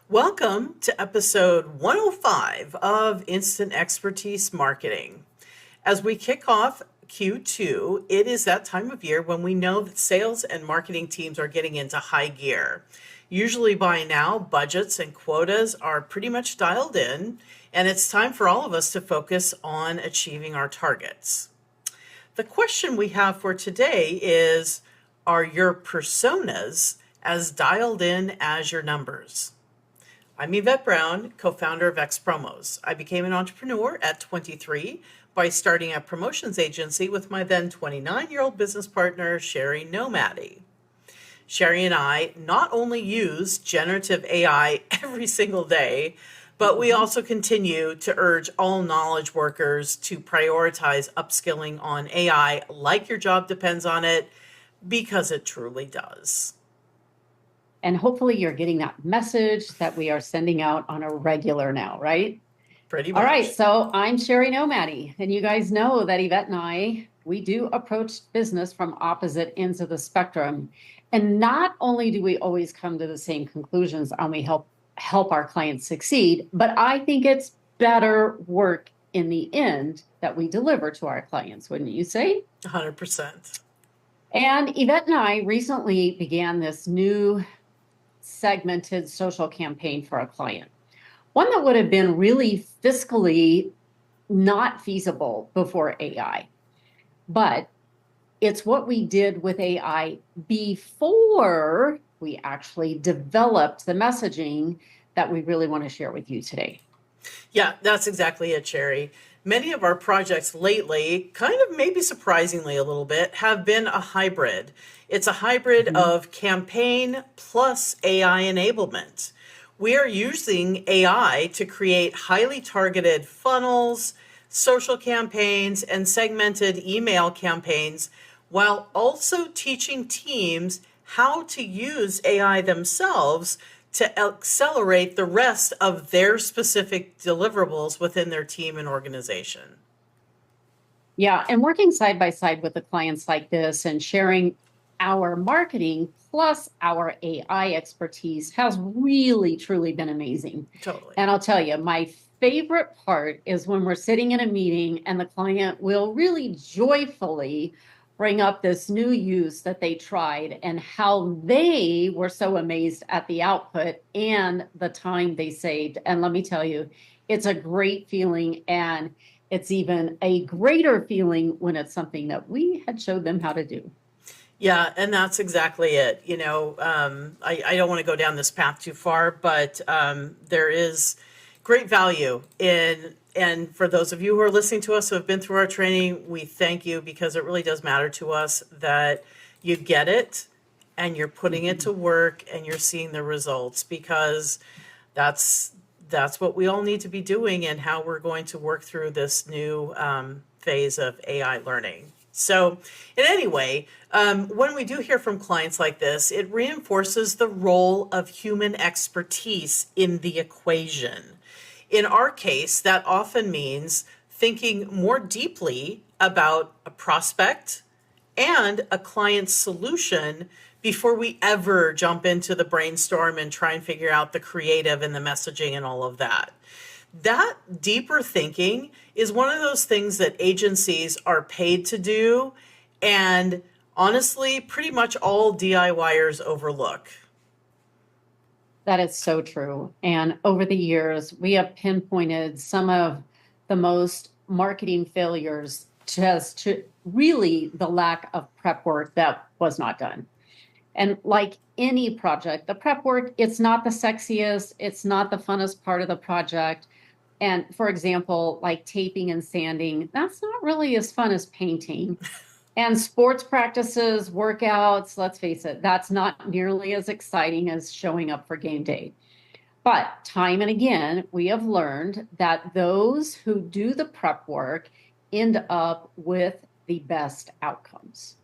Welcome to episode 105 of Instant Expertise Marketing. As we kick off Q2, it is that time of year when we know that sales and marketing teams are getting into high gear. Usually by now, budgets and quotas are pretty much dialed in, and it's time for all of us to focus on achieving our targets. The question we have for today is, are your personas as dialed in as your numbers? I'm Yvette Brown, co-founder of X Promos. I became an entrepreneur at 23 by starting a promotions agency with my then 29-year-old business partner, Shari Nomady. Shari and I not only use generative AI every single day, but we also continue to urge all knowledge workers to prioritize upskilling on AI like your job depends on it, because it truly does. And hopefully you're getting that message that we are sending out on a regular now, right? Pretty much. All right, so I'm Shari Nomady, and you guys know that Yvette and I, we do approach business from opposite ends of the spectrum. And not only do we always come to the same conclusions and we help our clients succeed, but I think it's better work in the end that we deliver to our clients, wouldn't you say? 100%. And Yvette and I recently began this new segmented social campaign for a client. One that would have been really fiscally not feasible before AI. But it's what we did with AI before we actually developed the messaging that we really want to share with you today. Yeah, that's exactly it, Shari. Many of our projects lately, kind of maybe surprisingly a little bit, have been a hybrid. It's a hybrid of campaign plus AI enablement. We are using AI to create highly targeted funnels, social campaigns, and segmented email campaigns, while also teaching teams how to use AI themselves to accelerate the rest of their specific deliverables within their team and organization. Yeah, and working side by side with the clients like this and sharing our marketing plus our AI expertise has really, truly been amazing. Totally. And I'll tell you, my favorite part is when we're sitting in a meeting and the client will really joyfully bring up this new use that they tried and how they were so amazed at the output and the time they saved. And let me tell you, it's a great feeling, and it's even a greater feeling when it's something that we had showed them how to do. Yeah, and that's exactly it. I don't want to go down this path too far, but there is great value in, and for those of you who are listening to us who have been through our training, we thank you, because it really does matter to us that you get it and you're putting it to work and you're seeing the results, because that's what we all need to be doing, and how we're going to work through this new phase of AI learning. So in any way, when we do hear from clients like this, it reinforces the role of human expertise in the equation. In our case, that often means thinking more deeply about a prospect and a client's solution before we ever jump into the brainstorm and try and figure out the creative and the messaging and all of that. That deeper thinking is one of those things that agencies are paid to do, and honestly, pretty much all DIYers overlook. That is so true. And over the years, we have pinpointed some of the most marketing failures just to really the lack of prep work that was not done. And like any project, the prep work, it's not the sexiest, it's not the funnest part of the project. And for example, like taping and sanding, that's not really as fun as painting. And sports practices, workouts, let's face it, that's not nearly as exciting as showing up for game day. But time and again, we have learned that those who do the prep work end up with the best outcomes.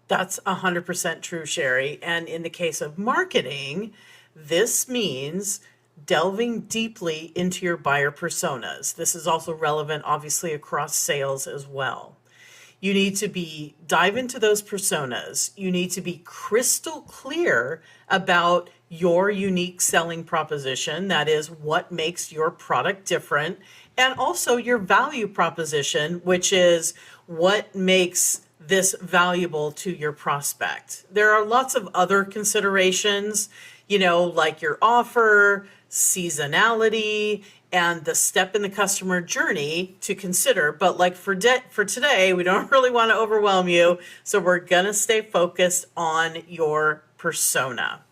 That's 100% true, Shari. And in the case of marketing, this means delving deeply into your buyer personas. This is also relevant, obviously, across sales as well. You need to dive into those personas. You need to be crystal clear about your unique selling proposition, that is what makes your product different, and also your value proposition, which is what makes this valuable to your prospect. There are lots of other considerations, like your offer, seasonality, and the step in the customer journey to consider. But like for today, we don't really want to overwhelm you. So we're going to stay focused on your persona.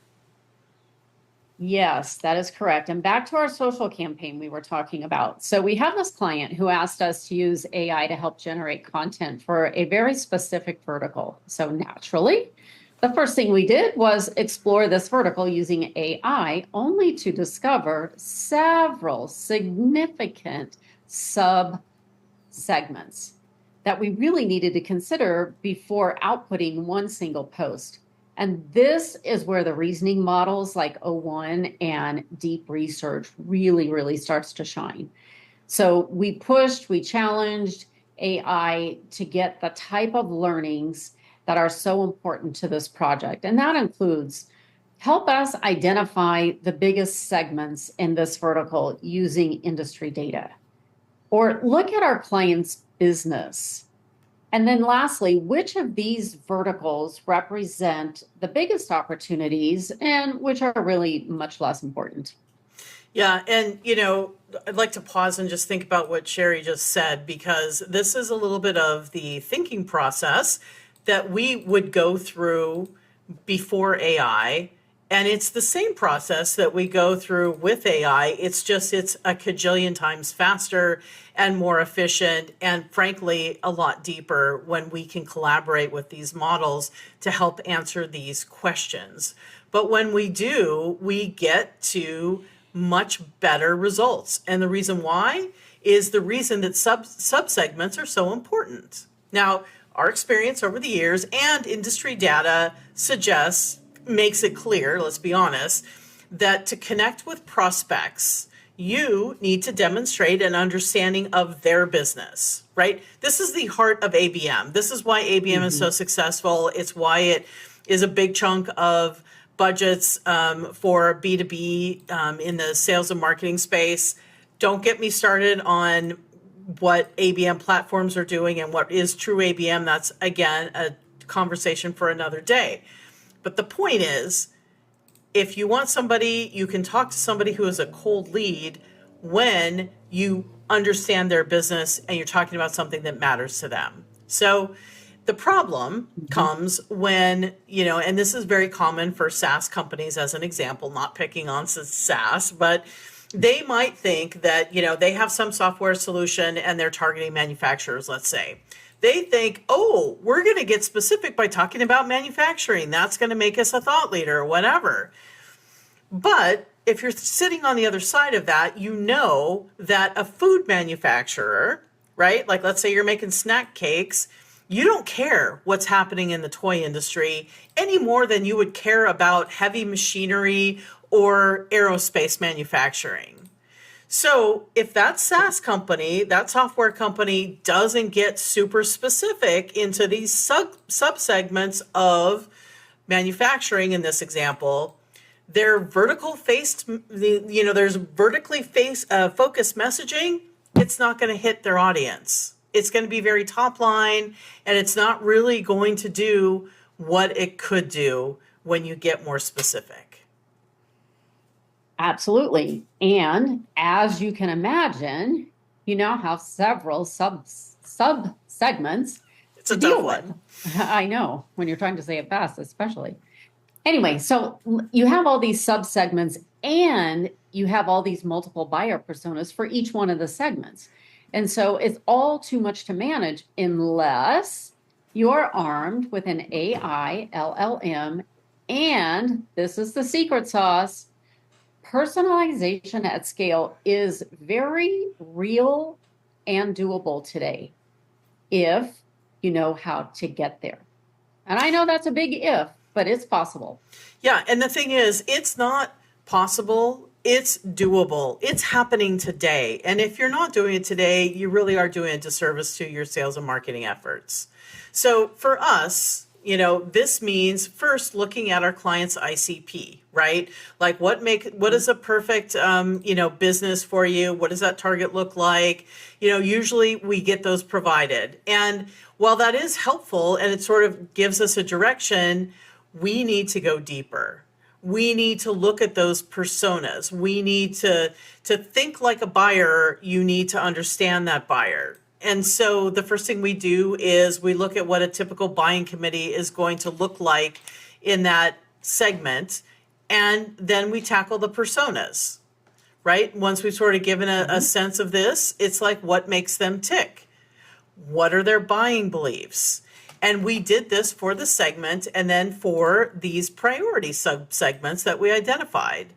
Yes, that is correct. And back to our social campaign we were talking about. So we have this client who asked us to use AI to help generate content for a very specific vertical. So naturally, the first thing we did was explore this vertical using AI, only to discover several significant sub-segments that we really needed to consider before outputting one single post. And this is where the reasoning models like O1 and deep research really starts to shine. So we challenged AI to get the type of learnings that are so important to this project. And that includes help us identify the biggest segments in this vertical using industry data, or look at our client's business. And then lastly, which of these verticals represent the biggest opportunities and which are really much less important? Yeah, and I'd like to pause and just think about what Shari just said, because this is a little bit of the thinking process that we would go through before AI. And it's the same process that we go through with AI. It's a cajillion times faster and more efficient, and frankly, a lot deeper when we can collaborate with these models to help answer these questions. But when we do, we get to much better results. And the reason why is the reason that subsegments are so important. Now, our experience over the years and industry data makes it clear, let's be honest, that to connect with prospects, you need to demonstrate an understanding of their business, right? This is the heart of ABM. This is why ABM is so successful. It's why it is a big chunk of budgets for B2B in the sales and marketing space. Don't get me started on what ABM platforms are doing and what is true ABM. That's, again, a conversation for another day. But the point is, if you want somebody, you can talk to somebody who is a cold lead when you understand their business and you're talking about something that matters to them. So the problem comes when, and this is very common for SaaS companies as an example, not picking on SaaS, but they might think that, they have some software solution and they're targeting manufacturers, let's say. They think, oh, we're going to get specific by talking about manufacturing. That's going to make us a thought leader or whatever. But if you're sitting on the other side of that, you know that a food manufacturer, right? Like, let's say you're making snack cakes. You don't care what's happening in the toy industry any more than you would care about heavy machinery or aerospace manufacturing. So if that SaaS company, that software company, doesn't get super specific into these subsegments of manufacturing in this example, their focused messaging, it's not going to hit their audience. It's going to be very top line, and it's not really going to do what it could do when you get more specific. Absolutely. And as you can imagine, you now have several sub-segments to deal with. I know, when you're trying to say it fast, especially. Anyway, so you have all these sub-segments and you have all these multiple buyer personas for each one of the segments. And so it's all too much to manage unless you're armed with an AI LLM. And this is the secret sauce. Personalization at scale is very real and doable today if you know how to get there. And I know that's a big if, but it's possible. Yeah, and the thing is, it's not possible, it's doable. It's happening today. And if you're not doing it today, you really are doing a disservice to your sales and marketing efforts. So for us, This means first looking at our client's ICP, right? Like what is a perfect, business for you? What does that target look like? Usually we get those provided. And while that is helpful and it sort of gives us a direction, we need to go deeper. We need to look at those personas. We need to think like a buyer. You need to understand that buyer. And so the first thing we do is we look at what a typical buying committee is going to look like in that segment. And then we tackle the personas, right? Once we've sort of given a sense of this, it's like, what makes them tick? What are their buying beliefs? And we did this for the segment and then for these priority subsegments that we identified.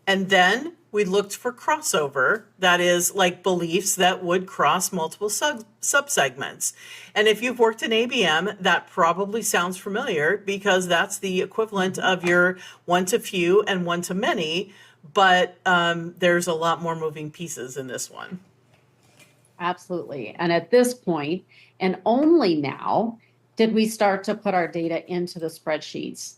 And then we looked for crossover, that is like beliefs that would cross multiple subsegments. And if you've worked in ABM, that probably sounds familiar because that's the equivalent of your one to few and one to many, but there's a lot more moving pieces in this one. Absolutely. And at this point, and only now, did we start to put our data into the spreadsheets.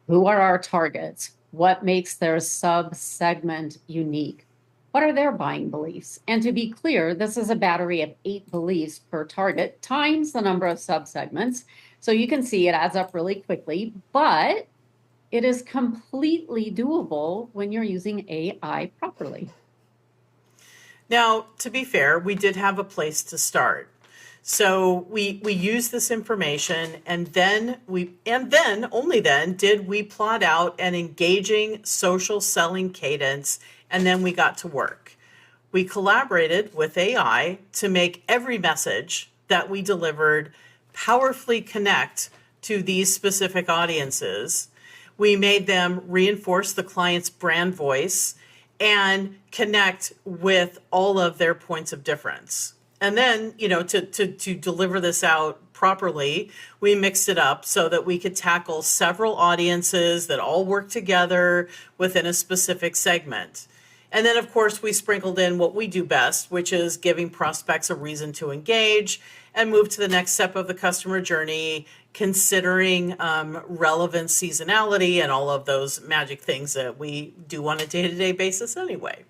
Who are our targets? What makes their sub-segment unique? What are their buying beliefs? And to be clear, this is a battery of 8 beliefs per target times the number of subsegments. So you can see it adds up really quickly, but it is completely doable when you're using AI properly. Now, to be fair, we did have a place to start. So we used this information and then only then did we plot out an engaging social selling cadence, and then we got to work. We collaborated with AI to make every message that we delivered powerfully connect to these specific audiences. We made them reinforce the client's brand voice and connect with all of their points of difference. And then, to deliver this out properly, we mixed it up so that we could tackle several audiences that all work together within a specific segment. And then, of course, we sprinkled in what we do best, which is giving prospects a reason to engage and move to the next step of the customer journey, considering relevant seasonality and all of those magic things that we do on a day-to-day basis anyway.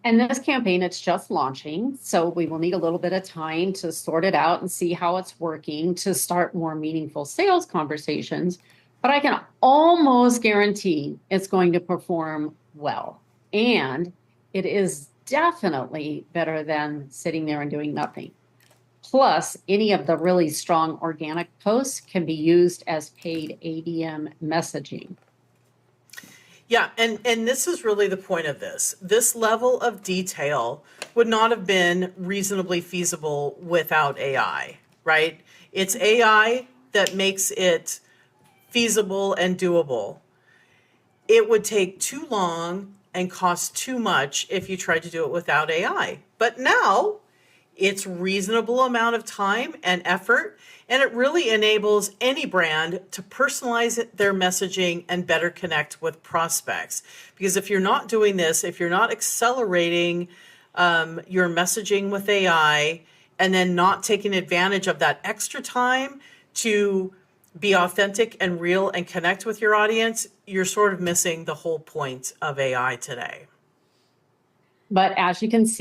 And this campaign, it's just launching, so we will need a little bit of time to sort it out and see how it's working to start more meaningful sales conversations. But I can almost guarantee it's going to perform well. And it is definitely better than sitting there and doing nothing. Plus, any of the really strong organic posts can be used as paid ABM messaging. Yeah, and this is really the point of this. This level of detail would not have been reasonably feasible without AI, right? It's AI that makes it feasible and doable. It would take too long and cost too much if you tried to do it without AI. But now it's reasonable amount of time and effort, and it really enables any brand to personalize their messaging and better connect with prospects. Because if you're not doing this, if you're not accelerating your messaging with AI and then not taking advantage of that extra time to be authentic and real and connect with your audience, you're sort of missing the whole point of AI today. But as you can see,